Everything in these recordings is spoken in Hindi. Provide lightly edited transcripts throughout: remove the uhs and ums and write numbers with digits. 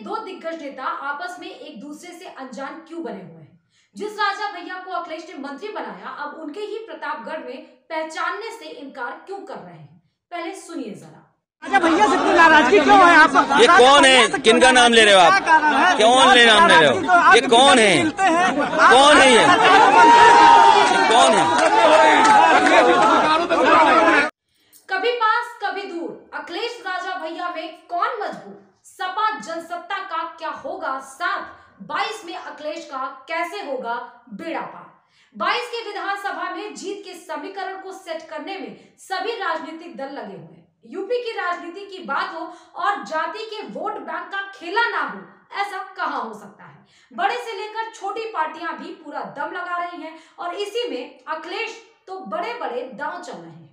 दो दिग्गज नेता आपस में एक दूसरे से अनजान क्यों बने हुए हैं? जिस राजा भैया को अखिलेश ने मंत्री बनाया, अब उनके ही प्रतापगढ़ में पहचानने से इनकार क्यों कर रहे हैं? पहले सुनिए जरा। राजा भैया से नाराजगी क्यों है आप? ये कौन है? किनका नाम ले रहे हो आप? कौन ले नाम ले रहे हो? ये कौन है? कौन है ये? कौन है? कभी पास कभी दूर, अखिलेश राजा भैया में कौन मजबूत? सपा जनसत्ता का क्या होगा साथ? 22 में अखिलेश का कैसे होगा बेड़ा पार? 22 के विधानसभा में जीत के समीकरण को सेट करने में सभी राजनीतिक दल लगे हुए हैं। यूपी की राजनीति की बात हो और जाति के वोट बैंक का खेला ना हो, ऐसा कहां हो सकता है? बड़े से लेकर छोटी पार्टियां भी पूरा दम लगा रही हैं और इसी में अखिलेश तो बड़े बड़े दांव चल रहे हैं।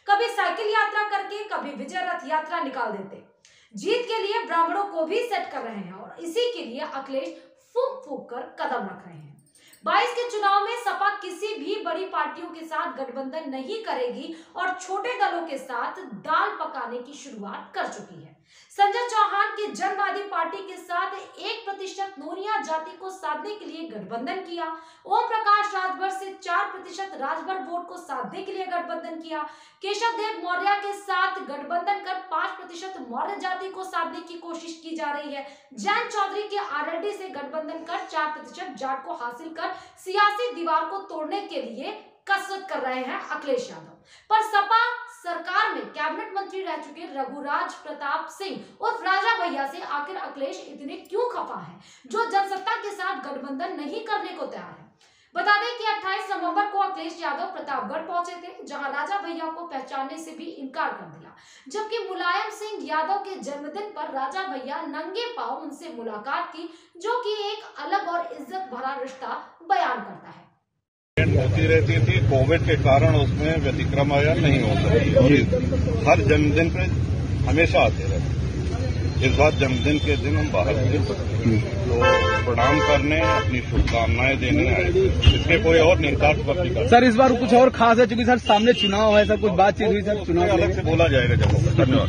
कभी साइकिल यात्रा करके, कभी विजय रथ यात्रा निकाल देते। जीत के लिए ब्राह्मणों को भी सेट कर रहे हैं और इसी के लिए अखिलेश फूंक फूंक कर कदम रख रहे हैं। 22 के चुनाव में सपा किसी भी बड़ी पार्टियों के साथ गठबंधन नहीं करेगी और छोटे दलों के साथ दाल पकाने की शुरुआत कर चुकी है। संजय चौहान की जनवादी पार्टी के साथ 1% नोनिया जाति को साधने के लिए गठबंधन किया। ओम प्रकाश राजभर से 4% राजभर वोट को साधने के लिए गठबंधन किया। केशव देव मौर्य के साथ गठबंधन कर 5% मौर्य जाति को साधने की कोशिश की जा रही है। जैन चौधरी के आरएलडी से गठबंधन कर 4% जाट को हासिल कर सियासी दीवार को तोड़ने के लिए कसरत कर रहे हैं अखिलेश यादव। पर सपा सरकार में कैबिनेट मंत्री रह चुके रघुराज प्रताप सिंह उर्फ राजा भैया से आखिर अखिलेश इतने क्यों खफा है, जो जनसत्ता के साथ गठबंधन नहीं करने को तैयार है? बता दें कि 28 नवंबर को अखिलेश यादव प्रतापगढ़ पहुंचे थे, जहां राजा भैया को पहचानने से भी इनकार कर दिया। जबकि मुलायम सिंह यादव के जन्मदिन पर राजा भैया नंगे पांव उनसे मुलाकात की, जो कि एक अलग और इज्जत भरा रिश्ता बयान करता है। होती रहती थी, कोविड के कारण उसमें व्यतिक्रम नहीं हो सकती और हर जन्मदिन पे हमेशा आते रहते। इस बार जन्मदिन के दिन हम बाहर नहीं सकते, तो प्रणाम करने, अपनी शुभकामनाएं देने आए, इसमें कोई और निहितार्थ नहीं कर। सर इस बार कुछ और खास है, क्योंकि सर सामने चुनाव है, सर कुछ बातचीत हुई सर? चुनाव अलग से बोला जाएगा जब। धन्यवाद।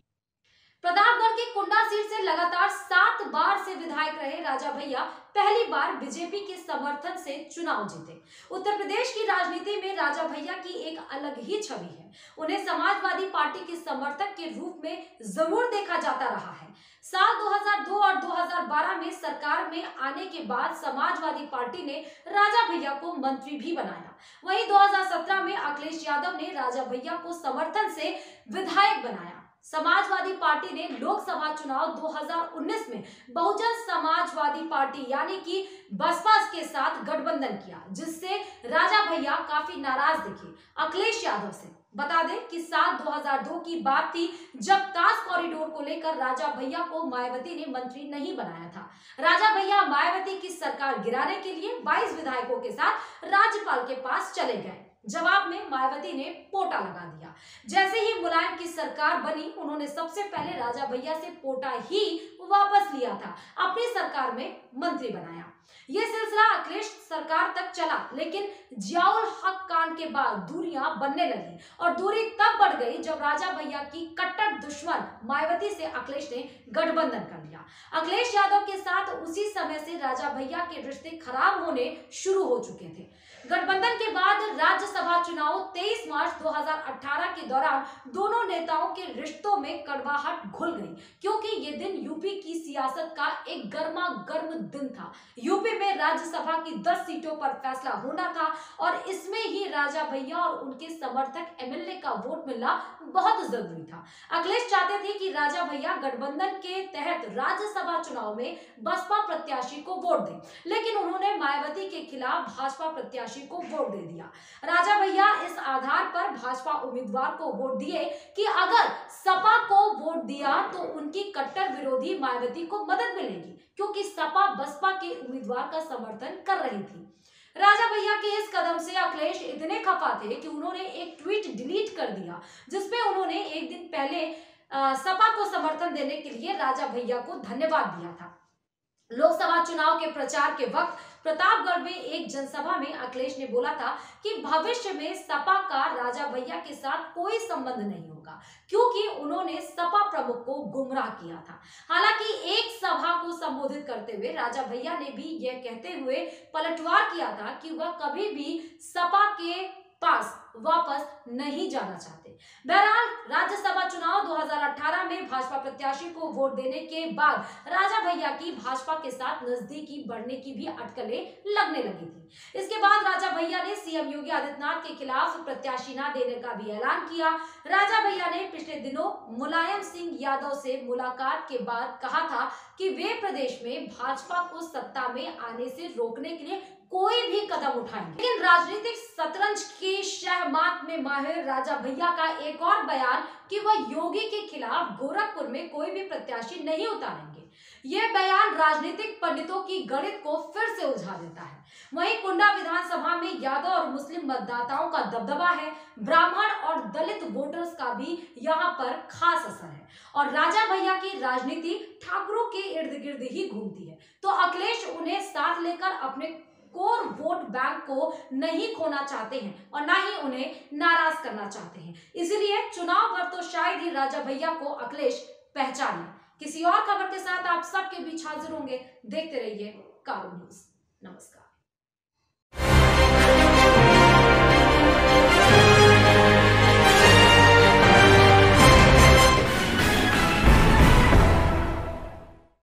प्रतापगढ़ की कुंडा सीट से लगातार 7 बार से विधायक रहे राजा भैया पहली बार बीजेपी के समर्थन से चुनाव जीते। उत्तर प्रदेश की राजनीति में राजा भैया की एक अलग ही छवि है। उन्हें समाजवादी पार्टी के समर्थक के रूप में जरूर देखा जाता रहा है। साल 2002 और 2012 में सरकार में आने के बाद समाजवादी पार्टी ने राजा भैया को मंत्री भी बनाया। वहीं 2017 में अखिलेश यादव ने राजा भैया को समर्थन से विधायक बनाया। समाजवादी पार्टी ने लोकसभा चुनाव 2019 में बहुजन समाजवादी पार्टी यानी कि बसपा के साथ गठबंधन किया, जिससे राजा भैया काफी नाराज दिखे अखिलेश यादव से। बता दें कि साल 2002 की बात थी, जब ताज कॉरिडोर को लेकर राजा भैया को मायावती ने मंत्री नहीं बनाया था। राजा भैया मायावती की सरकार गिराने के लिए 22 विधायकों के साथ राज्यपाल के पास चले गए। जवाब में मायावती ने पोटा लगा दिया। जैसे ही मुलायम की सरकार बनी, उन्होंने सबसे पहले राजा भैया से पोटा ही वापस लिया था, अपनी सरकार में मंत्री बनाया। यह सिलसिला अखिलेश सरकार तक चला, लेकिन जियाउल हक कांड के बाद दूरियां बनने लगी और दूरी तब बढ़ गई जब राजा भैया की कट्टर दुश्मन मायावती से अखिलेश ने गठबंधन कर लिया। अखिलेश यादव के साथ उसी समय से राजा भैया के रिश्ते खराब होने शुरू हो चुके थे। गठबंधन के बाद राज्यसभा चुनाव 23 मार्च 2018 के दौरान दोनों नेताओं के रिश्तों में कड़वाहट घुल गई, क्योंकि ये दिन यूपी की सियासत का एक गर्मा गर्म दिन था। यूपी में राज्यसभा की 10 सीटों पर फैसला होना था और इसमें ही राजा भैया और उनके समर्थक एमएलए का वोट मिलना बहुत जरूरी था। अखिलेश चाहते थे कि राजा भैया गठबंधन के तहत राज्यसभा चुनाव में बसपा प्रत्याशी को वोट दें, लेकिन उन्होंने मायावती के खिलाफ भाजपा प्रत्याशी को वोट दे दिया। राजा भैया इस आधार पर भाजपा उम्मीदवार को वोट दिए कि अगर सपा को वोट दिया तो उनकी कट्टर विरोधी मायावती को मदद मिलेगी, क्योंकि सपा बसपा के उम्मीदवार का समर्थन कर रही थी। राजा भैया के इस कदम से अखिलेश इतने खफा थे कि उन्होंने एक ट्वीट डिलीट कर दिया, जिसमें उन्होंने एक दिन पहले सपा को समर्थन देने के लिए राजा भैया को धन्यवाद दिया था। लोकसभा चुनाव के प्रचार के वक्त प्रतापगढ़ में एक जनसभा में अखिलेश ने बोला था कि भविष्य में सपा का राजा भैया के साथ कोई संबंध नहीं होगा। क्योंकि उन्होंने सपा प्रमुख को गुमराह किया था। हालांकि एक सभा को संबोधित करते हुए राजा भैया ने भी यह कहते हुए पलटवार किया था कि वह कभी भी सपा के पास वापस नहीं जाना चाहते। बहरहाल राज्यसभा चुनाव 2018 में भाजपा प्रत्याशी को वोट देने के बाद राजा भैया की भाजपा के साथ नजदीकी बढ़ने की भी अटकलें लगने लगी थी। इसके बाद राजा भैया ने सीएम योगी आदित्यनाथ के खिलाफ प्रत्याशी न देने का भी ऐलान किया। राजा भैया ने पिछले दिनों मुलायम सिंह यादव से मुलाकात के बाद कहा था कि वे प्रदेश में भाजपा को सत्ता में आने से रोकने के लिए कोई भी कदम उठाएंगे। लेकिन राजनीतिक शतरंज की शहमात में माहिर राजा भैया का एक और बयान कि वह योगी के खिलाफ गोरखपुर में कोई भी प्रत्याशी नहीं उतारेंगे, यह बयान राजनीतिक पंडितों की गणित को फिर से उलझा देता है। वहीं कुंडा विधानसभा में यादव और मुस्लिम मतदाताओं का दबदबा है, ब्राह्मण और दलित वोटर्स का भी यहाँ पर खास असर है और राजा भैया की राजनीति ठाकुरों के इर्द गिर्द ही घूमती है। तो अखिलेश उन्हें साथ लेकर अपने कोर वोट बैंक को नहीं खोना चाहते हैं और ना ही उन्हें नाराज करना चाहते हैं। इसलिए चुनाव पर तो शायद ही राजा भैया को अखिलेश पहचाने। किसी और खबर के साथ आप सबके बीच हाजिर होंगे। देखते रहिए कारो न्यूज।